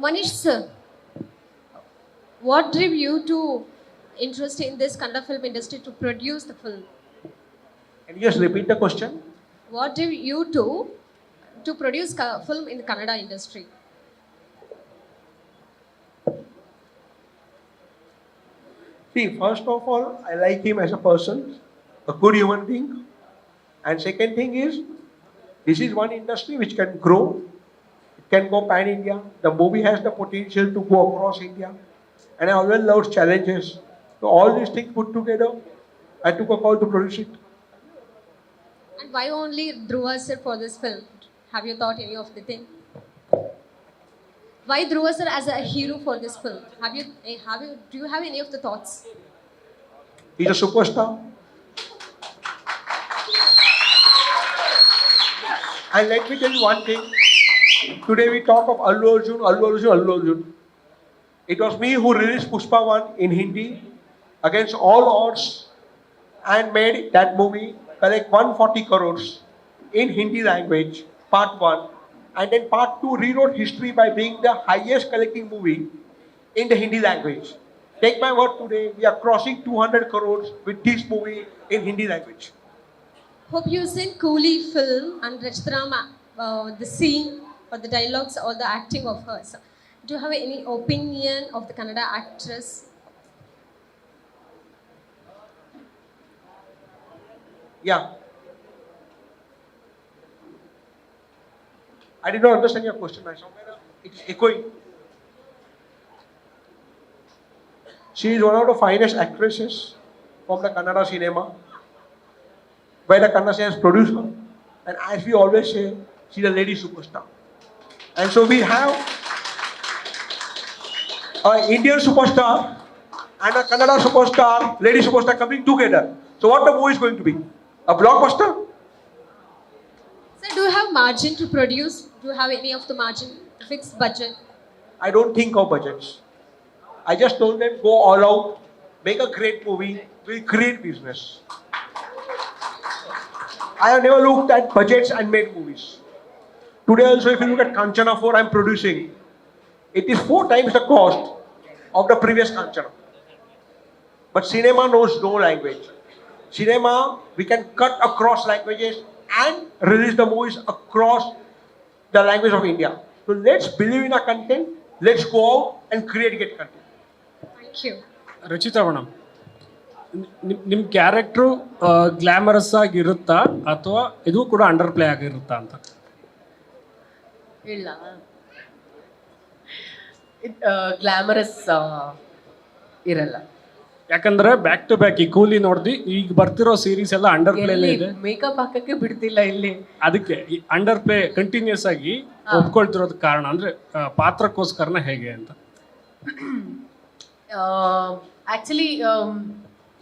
Manish sir, what drove you to interest in this Kannada film industry to produce the film? Can you just repeat the question? What drove you to produce film in the Kannada industry? See, first of all, I like him as a person, a good human being. And second thing is, this is one industry which can grow, it can go pan India. The movie has the potential to go across India. And I always loved challenges. So all these things put together, I took a call to produce it. And why only Dhruva sir for this film? Have you thought any of the thing? Why Dhruva sir as a hero for this film? Do you have any of the thoughts? He's a superstar. And let me tell you one thing. Today we talk of Allu Arjun, Allu Arjun, Allu Arjun. It was me who released Pushpa 1 in Hindi against all odds and made that movie collect 140 crores in Hindi language, part 1. And then part 2 rewrote history by being the highest collecting movie in the Hindi language. Take my word today, we are crossing 200 crores with this movie in Hindi language. Hope you've seen Coolie film and Rachitram, the scene or the dialogues or the acting of hers. Do you have any opinion of the Kannada actress? Yeah. I did not understand your question. It's echoing. She is one of the finest actresses from the Kannada cinema, where the Kannada cinema has produced her. And as we always say, she's a lady superstar. And so we have an Indian superstar and a Kannada superstar, lady superstar coming together. So what the movie is going to be? A blockbuster? Sir, do you have margin to produce? Do you have any of the margin, fixed budget? I don't think of budgets. I just told them go all out, make a great movie, we'll create business. I have never looked at budgets and made movies. Today also if you look at Kanchana 4 I'm producing, it is 4 times the cost of the previous Kanchana. But cinema knows no language. Cinema, we can cut across languages and release the movies across the language of India. So let's believe in our content, let's go out and create great content. Thank you. Rachita madam, ನಿಮ್ಮ character glamorous ಆಗಿರುತ್ತಾ ಅಥವಾ ಇದು ಕೂಡ under play ಆಗಿರುತ್ತಾ ಅಂತ? ಇಲ್ಲ, glamorous ಇರಲ್ಲ. ಯಾಕಂದ್ರೆ back to back ಈ ಕೂಲಿ ನೋಡ್ದಿ, ಈಗ ಬರ್ತಿರೋ ಸೀರೀಸ್ ಎಲ್ಲ ಅಂಡರ್ ಪ್ಲೇ ಇದೆ. ಮೇಕಪ್ ಹಾಕಕ್ಕೆ ಬಿಡ್ತಿಲ್ಲ ಇಲ್ಲಿ. ಅದಕ್ಕೆ ಅಂಡರ್ ಪ್ಲೇ ಕಂಟಿನ್ಯೂಸ್ ಆಗಿ ಒಪ್ಕೊಳ್ತಿರೋದ್ ಕಾರಣ ಅಂದ್ರೆ ಪಾತ್ರಕ್ಕೋಸ್ಕರನ ಹೇಗೆ ಅಂತ? ಆಕ್ಚುಲಿ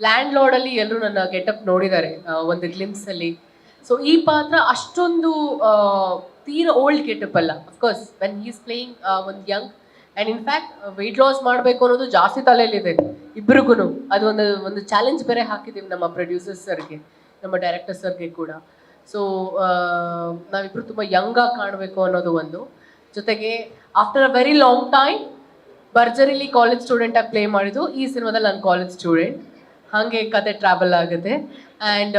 ಲ್ಯಾಂಡ್ ಲಾರ್ಡ್ ಅಲ್ಲಿ ಎಲ್ಲರೂ ನನ್ನ ಗೆಟಪ್ ನೋಡಿದ್ದಾರೆ ಒಂದು ಗ್ಲಿಮ್ಸ್ ಅಲ್ಲಿ. ಸೊ ಈ ಪಾತ್ರ ಅಷ್ಟೊಂದು ತೀರಾ ಓಲ್ಡ್ ಗೆಟಪ್ ಅಲ್ಲ. ಅಫ್ಕೋರ್ಸ್ ವೆನ್ ಹೀಸ್ ಪ್ಲೇಯಿಂಗ್ ಒಂದು young and in fact weight loss ಮಾಡಬೇಕು ಅನ್ನೋದು ಜಾಸ್ತಿ ತಲೆಯಲ್ಲಿದೆ ಇಬ್ಬರಿಗೂ. ಅದು ಒಂದು ಚಾಲೆಂಜ್ ಬೇರೆ ಹಾಕಿದ್ದೀವಿ ನಮ್ಮ ಪ್ರೊಡ್ಯೂಸರ್ಸ್ ಸರ್ಗೆ, ನಮ್ಮ ಡೈರೆಕ್ಟರ್ ಸರ್ಗೆ ಕೂಡ. ಸೊ ನಾವಿಬ್ಬರು ತುಂಬ ಯಂಗಾಗಿ ಕಾಣಬೇಕು ಅನ್ನೋದು ಒಂದು. ಜೊತೆಗೆ after a very long time ಭರ್ಜರಿಲಿ ಕಾಲೇಜ್ ಸ್ಟೂಡೆಂಟಾಗಿ ಪ್ಲೇ ಮಾಡಿದ್ದು. ಈ ಸಿನಿಮಾದಲ್ಲಿ ನಾನು ಕಾಲೇಜ್ ಸ್ಟೂಡೆಂಟ್, ಹಾಗೆ ಕತೆ ಟ್ರಾವೆಲ್ ಆಗುತ್ತೆ. ಆ್ಯಂಡ್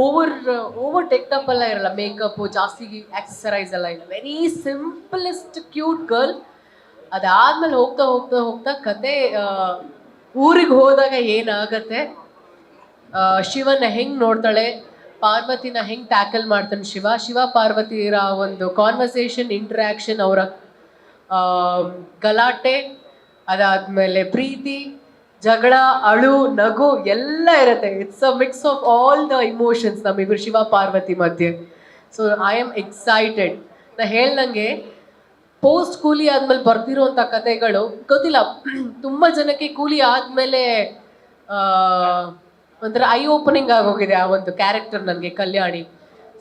ಓವರ್ ಟೆಕ್ಟಪ್ ಎಲ್ಲ ಇರಲ್ಲ, ಮೇಕಪ್ಪು ಜಾಸ್ತಿ, ಆಕ್ಸಸರೈಸ್ ಎಲ್ಲ ಇಲ್ಲ. Very simplest cute girl. ಅದಾದ್ಮೇಲೆ ಹೋಗ್ತಾ ಹೋಗ್ತಾ ಹೋಗ್ತಾ ಕತೆ ಊರಿಗೆ ಹೋದಾಗ ಏನಾಗತ್ತೆ, ಶಿವನ ಹೆಂಗೆ ನೋಡ್ತಾಳೆ, ಪಾರ್ವತಿನ ಹೆಂಗೆ ಟ್ಯಾಕಲ್ ಮಾಡ್ತಾನೆ ಶಿವ ಪಾರ್ವತಿರ ಒಂದು ಕಾನ್ವರ್ಸೇಷನ್, ಇಂಟ್ರ್ಯಾಕ್ಷನ್, ಅವರ ಗಲಾಟೆ, ಅದಾದ್ಮೇಲೆ ಪ್ರೀತಿ, ಜಗಳ, ಅಳು, ನಗು ಎಲ್ಲ ಇರುತ್ತೆ. It's a mix of all the emotions ನಮ್ಮಿಬ್ರು ಶಿವ ಪಾರ್ವತಿ ಮಧ್ಯೆ. So I am excited. ನಾ ಹೇಳ್ದಂಗೆ ಪೋಸ್ಟ್ ಕೂಲಿ ಆದ್ಮೇಲೆ ಬರ್ತಿರೋಂಥ ಕತೆಗಳು ಗೊತ್ತಿಲ್ಲ, ತುಂಬ ಜನಕ್ಕೆ ಕೂಲಿ ಆದಮೇಲೆ ಒಂಥರ ಐ ಓಪನಿಂಗ್ ಆಗೋಗಿದೆ ಆ ಒಂದು ಕ್ಯಾರೆಕ್ಟರ್ ನನಗೆ, ಕಲ್ಯಾಣಿ.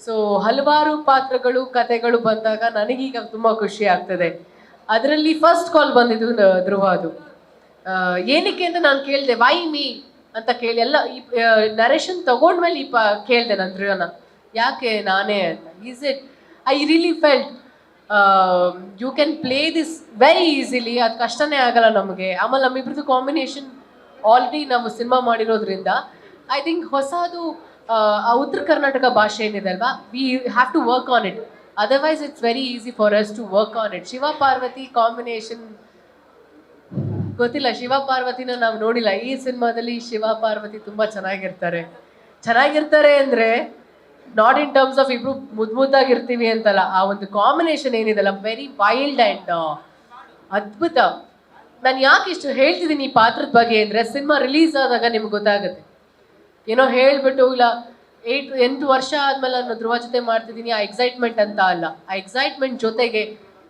ಸೊ ಹಲವಾರು ಪಾತ್ರಗಳು ಕತೆಗಳು ಬಂದಾಗ ನನಗೀಗ ತುಂಬ ಖುಷಿ ಆಗ್ತದೆ. ಅದರಲ್ಲಿ ಫಸ್ಟ್ ಕಾಲ್ ಬಂದಿದ್ದು ಧ್ರುವ. ಅದು ಏನಕ್ಕೆ ಅಂತ ನಾನು ಕೇಳಿದೆ, ವೈ ಮೀ ಅಂತ ಕೇಳಿ ಎಲ್ಲ ಈ ನರೇಶನ್ ತಗೊಂಡ್ಮೇಲೆ ಕೇಳಿದೆ ನಾನು ಧ್ರುವನ, ಯಾಕೆ ನಾನೇ ಅಂತ. Is it I really felt you can play this very easily, ಅದು ಕಷ್ಟನೇ ಆಗಲ್ಲ ನಮಗೆ. ಆಮೇಲೆ ನಮ್ಮಿಬ್ರದ್ದು ಕಾಂಬಿನೇಷನ್ ಆಲ್ರೆಡಿ ನಾವು ಸಿನಿಮಾ ಮಾಡಿರೋದ್ರಿಂದ ಐ ಥಿಂಕ್ ಹೊಸದು ಆ ಉತ್ತರ ಕರ್ನಾಟಕ ಭಾಷೆ ಏನಿದೆ ಅಲ್ವಾ, we have to work on it, otherwise it's very easy for us to work on it. Shiva Parvati combination ಗೊತ್ತಿಲ್ಲ, ಶಿವ ಪಾರ್ವತಿನ ನಾವು ನೋಡಿಲ್ಲ. ಈ ಸಿನಿಮಾದಲ್ಲಿ ಶಿವ ಪಾರ್ವತಿ ತುಂಬ ಚೆನ್ನಾಗಿರ್ತಾರೆ ಅಂದರೆ ನಾಟ್ ಇನ್ ಟರ್ಮ್ಸ್ ಆಫ್ ಇಬ್ರು ಮುದ್ದಾಗಿರ್ತೀವಿ ಅಂತಲ್ಲ, ಆ ಒಂದು ಕಾಂಬಿನೇಷನ್ ಏನಿದೆಲ್ಲ ವೆರಿ ವೈಲ್ಡ್ ಆ್ಯಂಡ್ ಅದ್ಭುತ. ನಾನು ಯಾಕೆ ಇಷ್ಟು ಹೇಳ್ತಿದ್ದೀನಿ ಈ ಪಾತ್ರದ ಬಗ್ಗೆ ಅಂದರೆ, ಸಿನಿಮಾ ರಿಲೀಸ್ ಆದಾಗ ನಿಮ್ಗೆ ಗೊತ್ತಾಗುತ್ತೆ. ಏನೋ ಹೇಳ್ಬಿಟ್ಟು ಇಲ್ಲ 8 ವರ್ಷ ಆದಮೇಲೆ ನಾನು ಧ್ರುವ ಜೊತೆ ಮಾಡ್ತಿದ್ದೀನಿ ಆ ಎಕ್ಸೈಟ್ಮೆಂಟ್ ಅಂತ ಅಲ್ಲ, ಆ ಎಕ್ಸೈಟ್ಮೆಂಟ್ ಜೊತೆಗೆ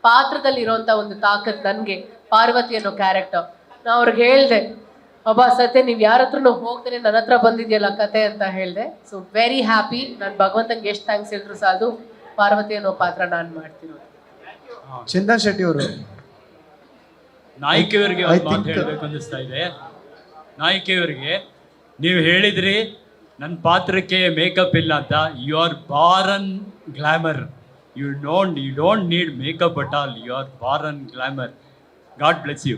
ಪಾತ್ರದಲ್ಲಿ ಇರೋಂಥ ಒಂದು ತಾಕತ್. ನನಗೆ ಪಾರ್ವತಿ ಅನ್ನೋ ಕ್ಯಾರೆಕ್ಟರ್, ನಾ ಅವ್ರಿಗೆ ಹೇಳಿದೆ, ಒಬ್ಬ ಸತ್ಯ ನೀವು ಯಾರ ಹತ್ರನೂ ಹೋಗ್ತೇನೆ, ನನ್ನ ಹತ್ರ ಬಂದಿದೆಯಲ್ಲ ಕತೆ ಅಂತ ಹೇಳಿದೆ. So very happy. ನಾನು ಭಗವಂತಂಗೆ ಎಷ್ಟು ಥ್ಯಾಂಕ್ಸ್ ಹೇಳಿದ್ರು ಸಾಲದು, ಪಾರ್ವತಿ ಅನ್ನೋ ಪಾತ್ರ ನಾನು ಮಾಡ್ತಿರೋದು. ಚಂದನ್ ಶೆಟ್ಟಿ ಅವರು ನಾಯಕಿಯವರಿಗೆ ಒಂದು ಮಾತು ಹೇಳಬೇಕು ಅನ್ನಿಸ್ತಾ ಇದೆ. ನಾಯಕಿಯವರಿಗೆ ನೀವು ಹೇಳಿದ್ರಿ ನನ್ನ ಪಾತ್ರಕ್ಕೆ ಮೇಕಪ್ ಇಲ್ಲ ಅಂತ. You are born glamour, you don't need makeup at all, you are born glamour. God bless you.